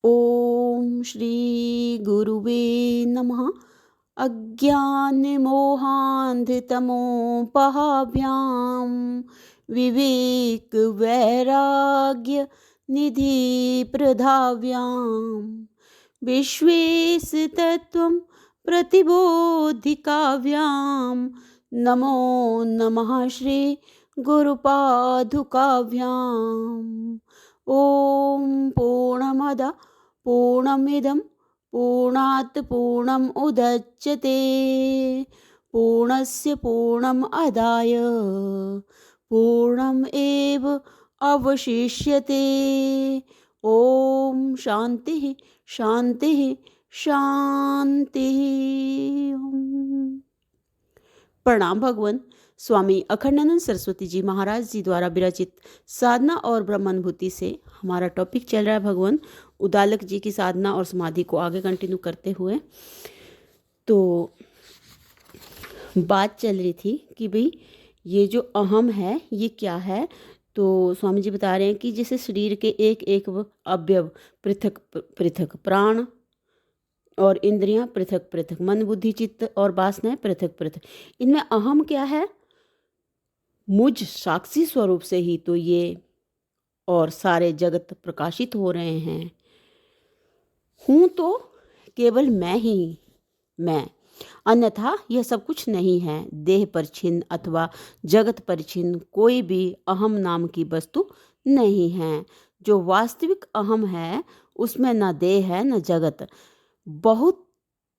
ओम श्री गुरुवे नमः। अज्ञानमोहान्धतमोपहाभ्यां विवेकवैराग्य निधि प्रधाव्यां विश्वेशतत्त्वं प्रतिबोधिकाव्यां नमो नमः श्री गुरुपादुकाभ्याम्। ओम पूर्णमद पूर्णमिदं पूर्णात् पूर्णम् उदच्यते पूर्णस्य पूर्णम् आदाय पूर्णम् एव अवशिष्यते। ओम शांति शांति शांति। प्रणाम भगवान। स्वामी अखंडानंद सरस्वती जी महाराज जी द्वारा विरचित साधना और ब्रह्मानुभूति से हमारा टॉपिक चल रहा है भगवान उदालक जी की साधना और समाधि को आगे कंटिन्यू करते हुए। तो बात चल रही थी कि भाई ये जो अहम है ये क्या है। तो स्वामी जी बता रहे हैं कि जैसे शरीर के एक एक अवयव पृथक पृथक, प्राण और इंद्रियां पृथक पृथक, मन बुद्धि चित्त और वासनाएं पृथक पृथक, इनमें अहम क्या है? मुझ साक्षी स्वरूप से ही तो ये और सारे जगत प्रकाशित हो रहे हैं। हूँ तो केवल मैं ही मैं, अन्यथा यह सब कुछ नहीं है। देह परिच्छिन्न अथवा जगत परिच्छिन्न कोई भी अहम नाम की वस्तु नहीं है। जो वास्तविक अहम है उसमें न देह है न जगत, बहुत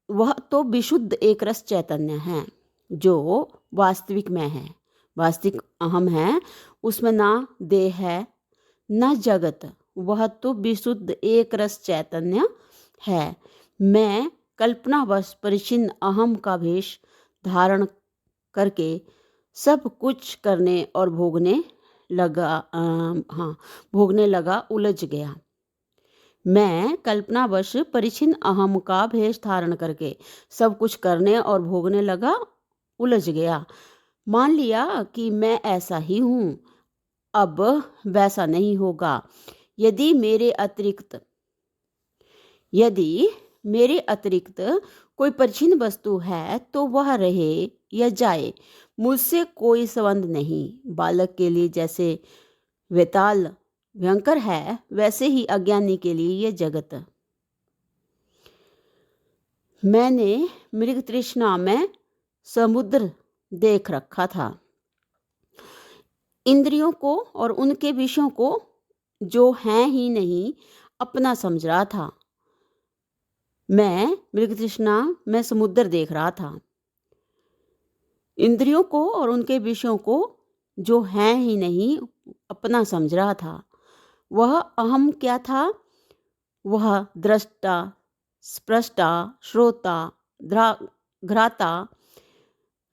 वह तो विशुद्ध एक रस चैतन्य है जो वास्तविक मैं है। वास्तविक अहम है उसमें ना देह है न जगत, वह तो विशुद्ध एक रस चैतन्य है। मैं कल्पनावश परिचिन्न अहम का वेश धारण करके सब कुछ करने और भोगने लगा उलझ गया। मैं कल्पनावश परिचिन्न अहम का भेष धारण करके सब कुछ करने और भोगने लगा उलझ गया। मान लिया कि मैं ऐसा ही हूँ, अब वैसा नहीं होगा। यदि मेरे अतिरिक्त कोई परिचिन्न वस्तु है तो वह रहे या जाए, मुझसे कोई संबंध नहीं। बालक के लिए जैसे वेताल भयंकर है वैसे ही अज्ञानी के लिए यह जगत। मैंने मृग तृष्णा में समुद्र देख रखा था। इंद्रियों को और उनके विषयों को जो हैं ही नहीं अपना समझ रहा था। मैं मृग तृष्णा में समुद्र देख रहा था। इंद्रियों को और उनके विषयों को जो हैं ही नहीं अपना समझ रहा था। वह अहम क्या था? वह दृष्टा, स्पृष्टा, श्रोता, घ्राता,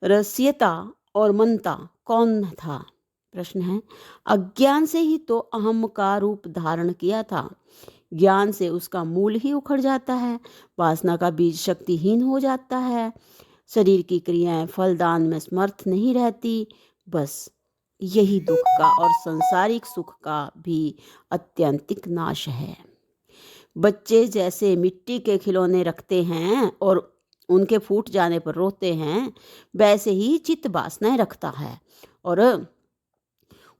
रसियता और मनता कौन था? प्रश्न है। अज्ञान से ही तो अहम का रूप धारण किया था। ज्ञान से उसका मूल ही उखड़ जाता है, वासना का बीज शक्तिहीन हो जाता है, शरीर की क्रियाएं फलदान में समर्थ नहीं रहती। बस यही दुख का और संसारिक सुख का भी अत्यंतिक नाश है। बच्चे जैसे मिट्टी के खिलौने रखते हैं और उनके फूट जाने पर रोते हैं, वैसे ही चित्त वासनाएं रखता है और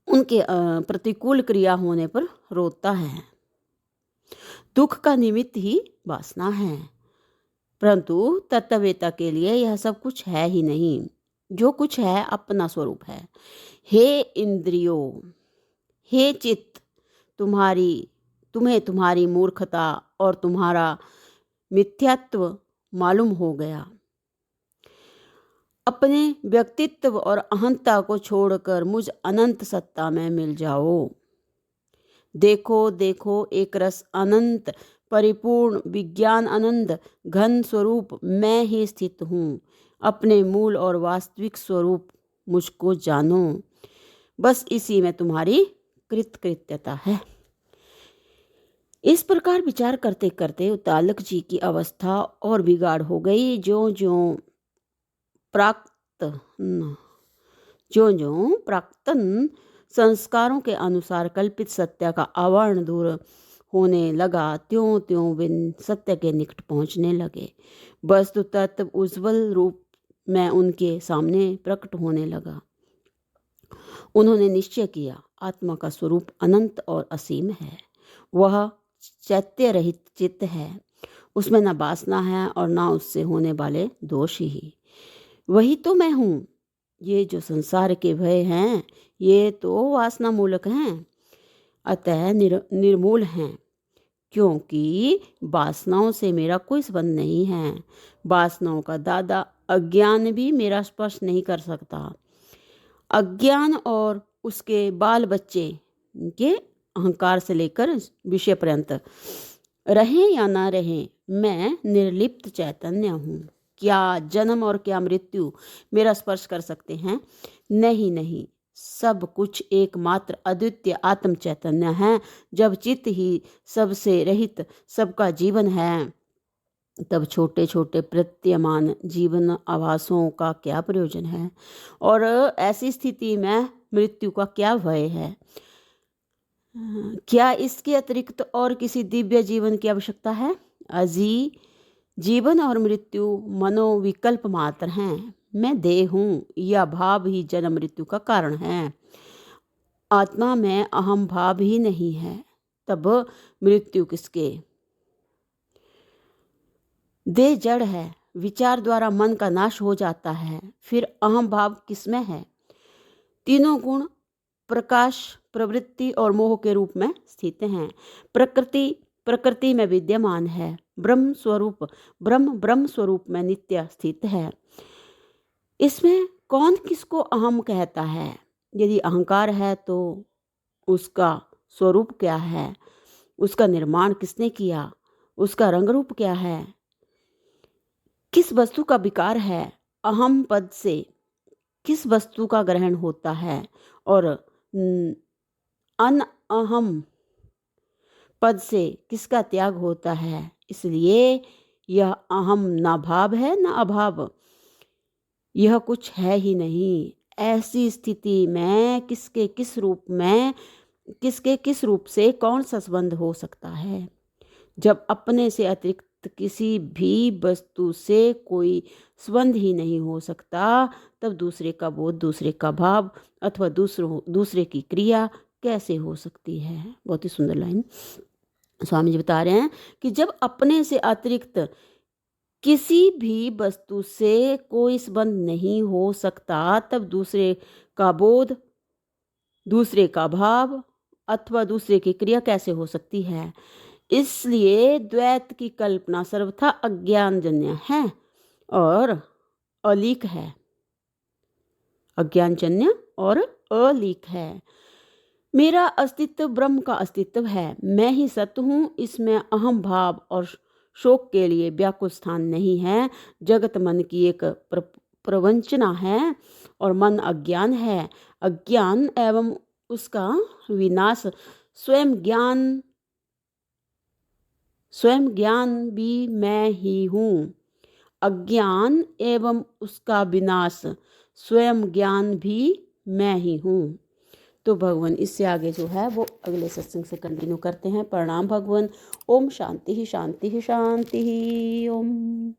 उनके प्रतिकूल क्रिया होने पर रोता है। दुख का निमित्त ही वासना है, परंतु तत्ववेता के लिए यह सब कुछ है ही नहीं। जो कुछ है अपना स्वरूप है। हे इंद्रियों, हे चित्त, तुम्हें तुम्हारी मूर्खता और तुम्हारा मिथ्यात्व मालूम हो गया। अपने व्यक्तित्व और अहंता को छोड़कर मुझ अनंत सत्ता में मिल जाओ। देखो देखो, एक रस अनंत परिपूर्ण विज्ञान आनंद घन स्वरूप मैं ही स्थित हूँ। अपने मूल और वास्तविक स्वरूप मुझको जानो। बस इसी में तुम्हारी कृतकृत्यता है। इस प्रकार विचार करते करते उदालक जी की अवस्था और बिगाड़ हो गई। ज्यों प्राक्तन संस्कारों के अनुसार कल्पित सत्य का आवरण दूर होने लगा, त्यों त्यों वे सत्य के निकट पहुँचने लगे। वस्तु तत्व उज्ज्वल रूप में उनके सामने प्रकट होने लगा। उन्होंने निश्चय किया, आत्मा का स्वरूप अनंत और असीम है। वह चैत्य रहित चित्त है, उसमें न वासना है और न उससे होने वाले दोष ही। वही तो मैं हूँ। ये जो संसार के भय हैं, ये तो वासना मूलक हैं, अतः निर्मूल हैं, क्योंकि वासनाओं से मेरा कोई संबंध नहीं है। वासनाओं का दादा अज्ञान भी मेरा स्पर्श नहीं कर सकता। अज्ञान और उसके बाल बच्चे के अहंकार से लेकर विषय पर्यंत रहें या ना रहें, मैं निर्लिप्त चैतन्य हूँ। क्या जन्म और क्या मृत्यु मेरा स्पर्श कर सकते हैं? नहीं नहीं, सब कुछ एकमात्र अद्वितीय आत्म चैतन्य है। जब चित्त ही सबसे रहित सबका जीवन है, तब छोटे छोटे प्रतीयमान जीवन आभासों का क्या प्रयोजन है? और ऐसी स्थिति में मृत्यु का क्या भय है? क्या इसके अतिरिक्त और किसी दिव्य जीवन की आवश्यकता है? अजी, जीवन और मृत्यु मनोविकल्प मात्र हैं। मैं देह हूँ, यह भाव ही जन्म मृत्यु का कारण है। आत्मा में अहम भाव ही नहीं है, तब मृत्यु किसके? देह जड़ है, विचार द्वारा मन का नाश हो जाता है, फिर अहम भाव किसमें है? तीनों गुण प्रकाश, प्रवृत्ति और मोह के रूप में स्थित हैं। प्रकृति में विद्यमान है, ब्रह्म स्वरूप में नित्य स्थित है। इसमें कौन किसको अहम कहता है? यदि अहंकार है तो उसका स्वरूप क्या है? उसका निर्माण किसने किया? उसका रंग रूप क्या है? किस वस्तु का विकार है? अहम पद से किस वस्तु का ग्रहण होता है और अनअहम पद से किसका त्याग होता है? इसलिए यह अहम ना भाव है ना अभाव, यह कुछ है ही नहीं। ऐसी स्थिति में किसके किस रूप से कौन सा संबंध हो सकता है? जब अपने से अतिरिक्त किसी भी वस्तु से कोई संबंध ही नहीं हो सकता, तब दूसरे का बोध, दूसरे का भाव अथवा दूसरे की क्रिया कैसे हो सकती है? बहुत ही सुंदर लाइन स्वामी जी बता रहे हैं कि जब अपने से अतिरिक्त किसी भी वस्तु से कोई संबंध नहीं हो सकता, तब दूसरे का बोध, दूसरे का भाव अथवा दूसरे की क्रिया कैसे हो सकती है? इसलिए द्वैत की कल्पना सर्वथा अज्ञानजन्य है और अलीक है। अज्ञानजन्य और अलीक है। मेरा अस्तित्व ब्रह्म का अस्तित्व है। मैं ही सत्य हूँ। इसमें अहम भाव और शोक के लिए व्याकुल स्थान नहीं है। जगत मन की एक प्रवंचना है और मन अज्ञान है। अज्ञान एवं उसका विनाश स्वयं ज्ञान भी मैं ही हूँ। अज्ञान एवं उसका विनाश स्वयं ज्ञान भी मैं ही हूँ। तो भगवान इससे आगे जो है वो अगले सत्संग से कंटिन्यू करते हैं। प्रणाम भगवान। ओम शांति ही शांति ही शांति ही। ओम।